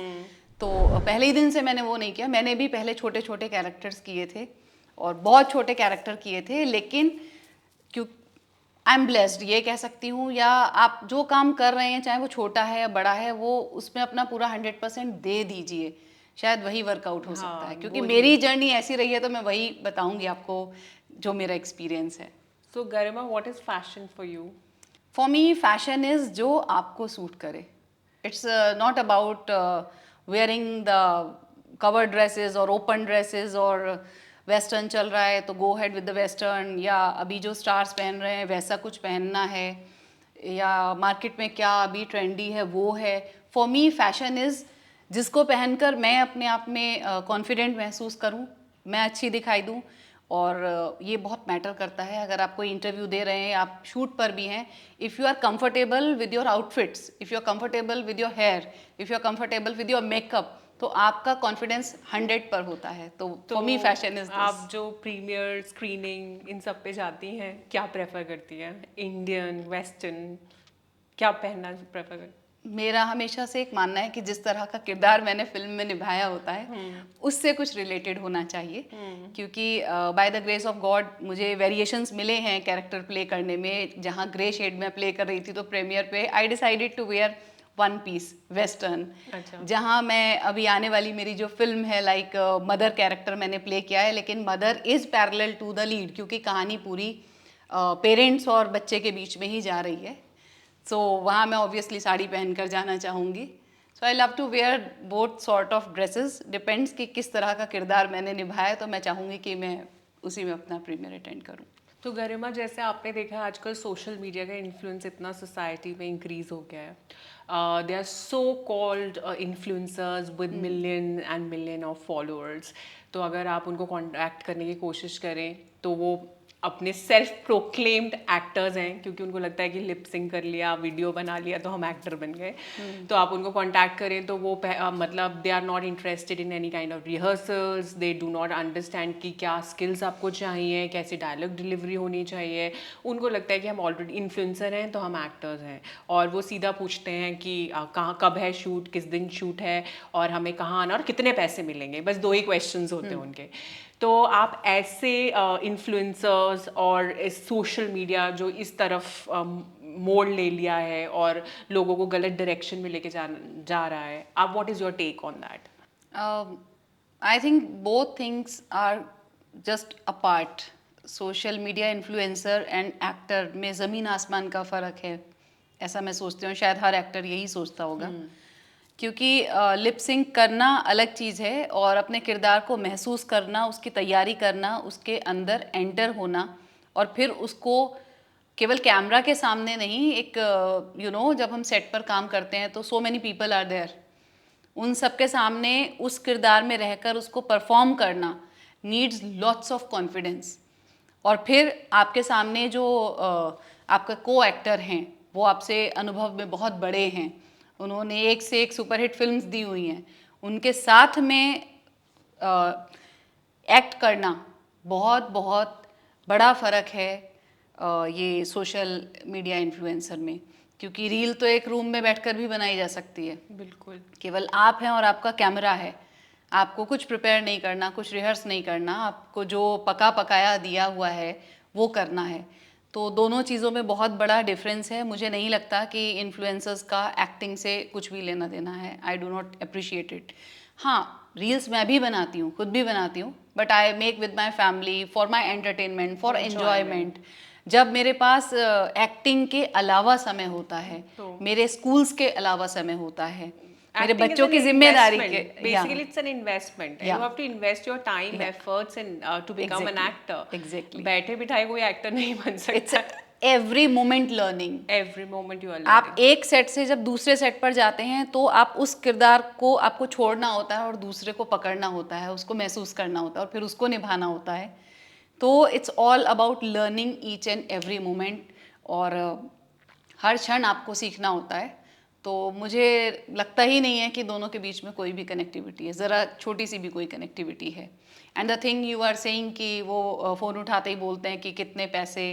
तो पहले ही दिन से मैंने वो नहीं किया, मैंने भी पहले छोटे छोटे कैरेक्टर्स किए थे और बहुत छोटे कैरेक्टर किए थे, लेकिन क्यों आई एम ब्लेस्ड ये कह सकती हूँ, या आप जो काम कर रहे हैं चाहे वो छोटा है या बड़ा है, वो उसमें अपना पूरा 100% दे दीजिए, शायद वही वर्कआउट हो सकता है। क्योंकि मेरी जर्नी ऐसी रही है, तो मैं वही बताऊंगी आपको जो मेरा एक्सपीरियंस है। So Garima, what is fashion for you? For me fashion is जो आपको सूट करे। It's not about wearing the cover dresses और ओपन ड्रेसेस, और वेस्टर्न चल रहा है तो go ahead with the western, या अभी जो स्टार्स पहन रहे हैं वैसा कुछ पहनना है, या मार्केट में क्या अभी ट्रेंडी है वो है। फॉर मी फैशन इज जिसको पहनकर मैं अपने आप में कॉन्फिडेंट महसूस करूं, मैं अच्छी दिखाई दूं। और ये बहुत मैटर करता है। अगर आप कोई इंटरव्यू दे रहे हैं, आप शूट पर भी हैं, if you are comfortable with your outfits, if you are comfortable with your hair, if you are comfortable with your makeup, तो आपका कॉन्फिडेंस 100 पर होता है। तो फॉर मी फैशन इज आप जो प्रीमियर स्क्रीनिंग इन सब पे जाती हैं, क्या प्रेफर करती हैं? इंडियन, वेस्टर्न, क्या पहनना प्रेफर करती हैं? मेरा हमेशा से एक मानना है कि जिस तरह का किरदार मैंने फिल्म में निभाया होता है उससे कुछ रिलेटेड होना चाहिए। क्योंकि by the grace of God मुझे वेरिएशंस मिले हैं कैरेक्टर प्ले करने में। जहाँ ग्रे शेड में प्ले कर रही थी तो प्रीमियर पे I decided to wear one piece western. जहाँ मैं अभी आने वाली मेरी जो फिल्म है लाइक मदर कैरेक्टर मैंने प्ले किया है, लेकिन mother is parallel to the lead, क्योंकि कहानी पूरी पेरेंट्स और बच्चे के बीच में ही जा रही है। सो वहाँ मैं ऑब्वियसली साड़ी पहनकर जाना चाहूँगी। So I love to wear both sort of dresses, depends कि किस तरह का किरदार मैंने निभाया, तो मैं चाहूँगी कि मैं उसी में अपना प्रीमियर अटेंड करूँ। तो गरिमा, जैसे आपने देखा है आजकल सोशल मीडिया का इन्फ्लुएंस इतना सोसाइटी में इंक्रीज हो गया है। They are so called influencers with million and million of followers. तो अगर आप उनको कॉन्टैक्ट करने की कोशिश करें तो वो अपने सेल्फ प्रोक्लेम्ड एक्टर्स हैं, क्योंकि उनको लगता है कि लिप सिंक कर लिया, वीडियो बना लिया तो हम एक्टर बन गए। तो आप उनको कांटेक्ट करें तो वो मतलब they are not interested in any kind of rehearsals, they do not understand कि क्या स्किल्स आपको चाहिए, कैसी डायलॉग डिलीवरी होनी चाहिए। उनको लगता है कि हम ऑलरेडी इन्फ्लुएंसर हैं तो हम एक्टर्स हैं, और वो सीधा पूछते हैं कि कहाँ कब है शूट, किस दिन शूट है, और हमें कहाँ आना और कितने पैसे मिलेंगे। बस 2 ही क्वेश्चंस होते हैं उनके। तो आप ऐसे इन्फ्लुएंसर्स और इस सोशल मीडिया जो इस तरफ मोड़ ले लिया है और लोगों को गलत डायरेक्शन में लेके जा रहा है, आप what is your take on that? I think both things are just a part. Social media influencer and actor में ज़मीन आसमान का फ़र्क है, ऐसा मैं सोचती हूँ। शायद हर एक्टर यही सोचता होगा। क्योंकि लिप सिंक करना अलग चीज़ है और अपने किरदार को महसूस करना, उसकी तैयारी करना, उसके अंदर एंटर होना, और फिर उसको केवल कैमरा के सामने नहीं, एक जब हम सेट पर काम करते हैं तो so many people are there, उन सब के सामने उस किरदार में रहकर उसको परफॉर्म करना नीड्स लॉट्स ऑफ कॉन्फिडेंस। और फिर आपके सामने जो आपका को एक्टर हैं वो आपसे अनुभव में बहुत बड़े हैं, उन्होंने एक से एक सुपरहिट फिल्म्स दी हुई हैं, उनके साथ में एक्ट करना बहुत बहुत बड़ा फ़र्क है ये सोशल मीडिया इन्फ्लुएंसर में। क्योंकि रील तो एक रूम में बैठकर भी बनाई जा सकती है, बिल्कुल केवल आप हैं और आपका कैमरा है, आपको कुछ प्रिपेयर नहीं करना, कुछ रिहर्स नहीं करना, आपको जो पका पकाया दिया हुआ है वो करना है। तो दोनों चीज़ों में बहुत बड़ा डिफरेंस है। मुझे नहीं लगता कि इन्फ्लुएंसर्स का एक्टिंग से कुछ भी लेना देना है। I do not appreciate it. हाँ, रील्स मैं भी बनाती हूँ, खुद भी बनाती हूँ, but I make with my family for my entertainment, for enjoyment. जब मेरे पास एक्टिंग के अलावा समय होता है, मेरे स्कूल्स के अलावा समय होता है, मेरे बच्चों की जिम्मेदारी के, basically it's an investment, you have to invest your time, efforts in to become an actor. Exactly, बैठे बिठाए कोई एक्टर नहीं बन सकता। Every moment learning, every moment you are आप लर्निंग। एक सेट से जब दूसरे सेट पर जाते हैं तो आप उस किरदार को आपको छोड़ना होता है और दूसरे को पकड़ना होता है, उसको महसूस करना होता है और फिर उसको निभाना होता है। तो it's all about learning each and every moment, और हर क्षण आपको सीखना होता है। तो मुझे लगता ही नहीं है कि दोनों के बीच में कोई भी कनेक्टिविटी है, ज़रा छोटी सी भी कोई कनेक्टिविटी है। And the thing you are saying कि वो फ़ोन उठाते ही बोलते हैं कि कितने पैसे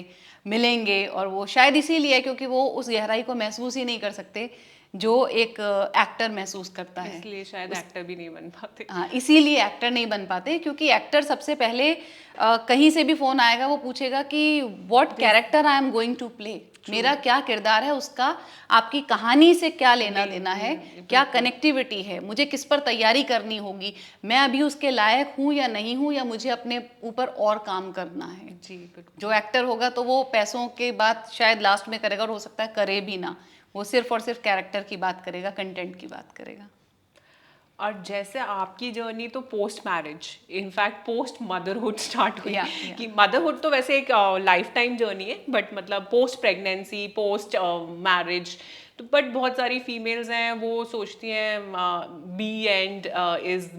मिलेंगे, और वो शायद इसीलिए क्योंकि वो उस गहराई को महसूस ही नहीं कर सकते जो एक एक्टर महसूस करता है, इसलिए शायद एक्टर भी नहीं बन पाते। हाँ, इसीलिए एक्टर नहीं बन पाते। क्योंकि एक्टर सबसे पहले कहीं से भी फ़ोन आएगा वो पूछेगा कि what character I am going to play, मेरा क्या किरदार है, उसका आपकी कहानी से क्या लेना देना है, क्या कनेक्टिविटी है, मुझे किस पर तैयारी करनी होगी, मैं अभी उसके लायक हूँ या नहीं हूँ, या मुझे अपने ऊपर और काम करना है। जी बिल्कुल। जो एक्टर होगा तो वो पैसों के बात शायद लास्ट में करेगा, और हो सकता है करे भी ना, वो सिर्फ और सिर्फ कैरेक्टर की बात करेगा, कंटेंट की बात करेगा। और जैसे आपकी जर्नी तो post marriage, in fact post motherhood start हुई। कि मदरहुड तो वैसे एक लाइफ टाइम जर्नी है, बट मतलब पोस्ट प्रेगनेंसी, पोस्ट मैरिज, तो बट बहुत सारी फीमेल्स हैं वो सोचती हैं be end is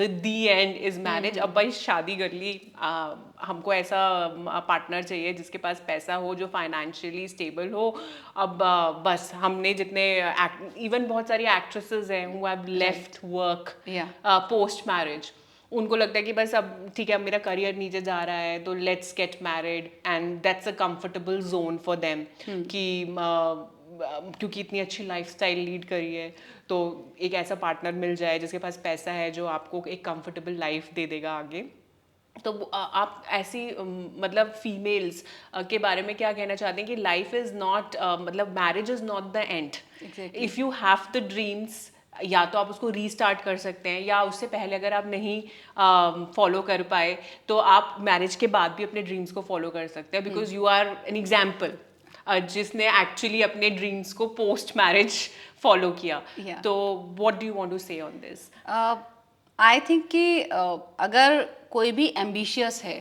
the end is marriage. अब भाई शादी कर ली, हमको ऐसा पार्टनर चाहिए जिसके पास पैसा हो, जो फाइनेंशियली स्टेबल हो। अब बस हमने जितने इवन बहुत सारी एक्ट्रेसेस हैं who have left work post marriage, उनको लगता है कि बस अब ठीक है, अब मेरा करियर नीचे जा रहा है तो let's get married and that's a comfortable zone for them कि क्योंकि इतनी अच्छी लाइफस्टाइल लीड करी है तो एक ऐसा पार्टनर मिल जाए जिसके पास पैसा है, जो आपको एक कंफर्टेबल लाइफ दे देगा आगे। तो आप ऐसी मतलब फीमेल्स के बारे में क्या कहना चाहते हैं कि लाइफ इज़ नॉट मतलब marriage is not the end. If you have the dreams, या तो आप उसको रीस्टार्ट कर सकते हैं, या उससे पहले अगर आप नहीं फॉलो कर पाए तो आप मैरिज के बाद भी अपने ड्रीम्स को फॉलो कर सकते हैं, because you are an example जिसने एक्चुअली अपने ड्रीम्स को पोस्ट मैरिज फॉलो किया। तो what do you want to say on this? I think कि अगर कोई भी एम्बिशियस है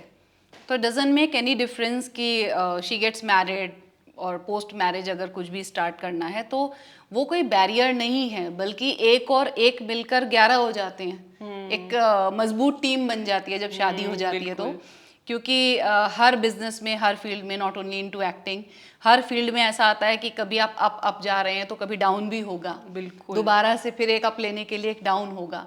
तो डजंट मेक एनी डिफरेंस कि शी गेट्स मैरिड और पोस्ट मैरिज अगर कुछ भी स्टार्ट करना है तो वो कोई बैरियर नहीं है, बल्कि एक और एक मिलकर 11 हो जाते हैं। एक मजबूत टीम बन जाती है जब शादी हो जाती है तो। क्योंकि हर बिजनेस में, हर फील्ड में, not only into acting, her field में ऐसा आता है कि कभी आप अप जा रहे हैं तो कभी डाउन भी होगा, बिल्कुल दोबारा से फिर एक अप लेने के लिए एक डाउन होगा।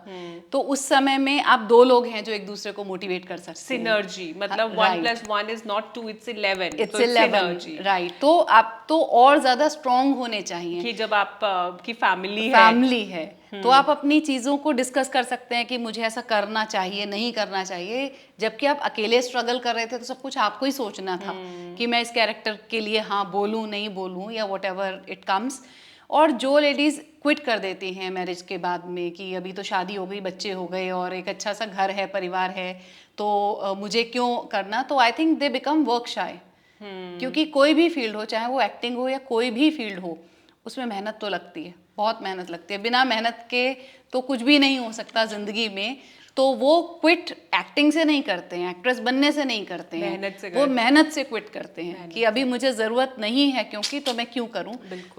तो उस समय में आप दो लोग हैं जो एक दूसरे को मोटिवेट कर सकते हैं। सिनर्जी, मतलब 1 + 1 is not 2, it's 11। It's 11, right. तो आप तो और ज्यादा स्ट्रॉन्ग होने चाहिए कि जब आप की फैमिली है तो आप अपनी चीज़ों को डिस्कस कर सकते हैं कि मुझे ऐसा करना चाहिए, नहीं करना चाहिए। जबकि आप अकेले स्ट्रगल कर रहे थे तो सब कुछ आपको ही सोचना था कि मैं इस कैरेक्टर के लिए हाँ बोलूँ, नहीं बोलूँ, या वट एवर इट कम्स। और जो लेडीज़ क्विट कर देती हैं मैरिज के बाद में कि अभी तो शादी हो गई, बच्चे हो गए और एक अच्छा सा घर है, परिवार है, तो मुझे क्यों करना, तो I think they become work shy. क्योंकि कोई भी फील्ड हो, चाहे वो एक्टिंग हो या कोई भी फील्ड हो, उसमें मेहनत तो लगती है, बहुत मेहनत लगती है। बिना मेहनत के तो कुछ भी नहीं हो सकता ज़िंदगी में। तो वो क्विट एक्टिंग से नहीं करते हैं, एक्ट्रेस बनने से नहीं करते हैं, वो मेहनत से क्विट करते हैं कि अभी मुझे ज़रूरत नहीं है क्योंकि, तो मैं क्यों करूं।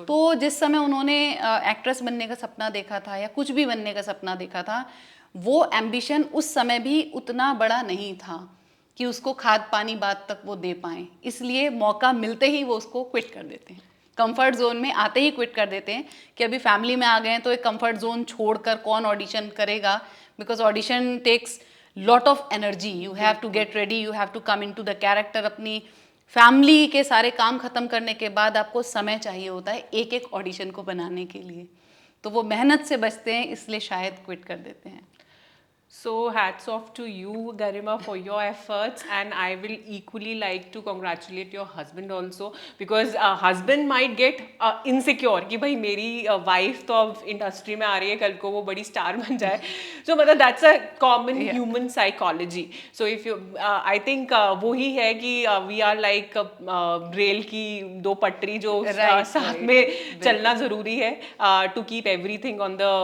तो जिस समय उन्होंने एक्ट्रेस बनने का सपना देखा था या कुछ भी बनने का सपना देखा था, वो एम्बिशन उस समय भी उतना बड़ा नहीं था कि उसको खाद पानी बाद तक वो दे पाएँ। इसलिए मौका मिलते ही वो उसको क्विट कर देते हैं, कंफर्ट जोन में आते ही क्विट कर देते हैं कि अभी फैमिली में आ गए हैं तो एक कंफर्ट जोन छोड़कर कौन ऑडिशन करेगा, because audition takes lot of energy, you have to get ready, you have to come into the character. अपनी फैमिली के सारे काम खत्म करने के बाद आपको समय चाहिए होता है एक एक ऑडिशन को बनाने के लिए, तो वो मेहनत से बचते हैं, इसलिए शायद क्विट कर देते हैं। So hats off to you, Garima, for your efforts, and I will equally like to congratulate your husband also, because husband might get insecure कि भाई मेरी wife तो अब इंडस्ट्री में आ रही है, कल को वो बड़ी स्टार बन जाए। So मतलब that's a common human psychology. So if you I think वो ही है कि we are like रेल की दो पटरी जो साथ में चलना ज़रूरी है to keep everything on the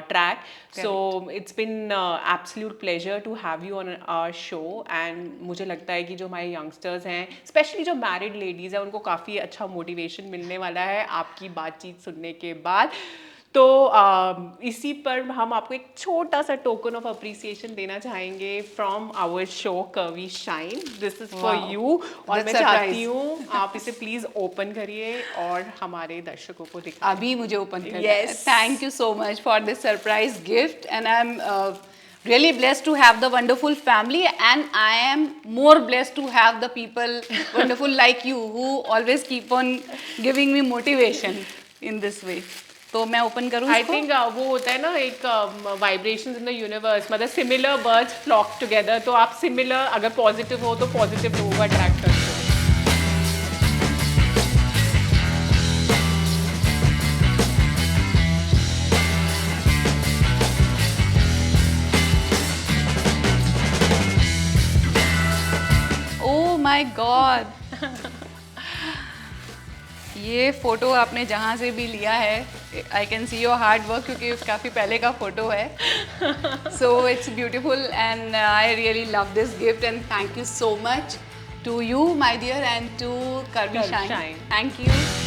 track. So it's been absolute pleasure to have you on our show, and मुझे लगता है कि जो हमारे यंगस्टर्स हैं, स्पेशली जो मैरिड लेडीज़ हैं, उनको काफ़ी अच्छा मोटिवेशन मिलने वाला है आपकी बातचीत सुनने के बाद। तो इसी पर हम आपको एक छोटा सा टोकन ऑफ अप्रिसिएशन देना चाहेंगे from our show Curvy Shine. This is for you, और मैं चाहती हूँ आप इसे प्लीज ओपन करिए और हमारे दर्शकों को दिखाइए। अभी मुझे ओपन करिए। Thank you so much for this surprise gift, and I'm really blessed to have the wonderful family, and I am more blessed to have the people wonderful like you who always keep on giving me motivation in this way. तो मैं open करूँ? I think वो होता है ना एक vibrations in the universe, मतलब similar birds flock together. तो आप सिमिलर अगर पॉजिटिव हो तो पॉजिटिव लोगों को अट्रैक्ट करते हो। ओह माय गॉड, ये फोटो आपने जहाँ से भी लिया है, I can see your hard work, क्योंकि काफ़ी पहले का फोटो है। So it's beautiful and I really love this gift, and thank you so much to you my dear and to Curvy Shine. Thank you.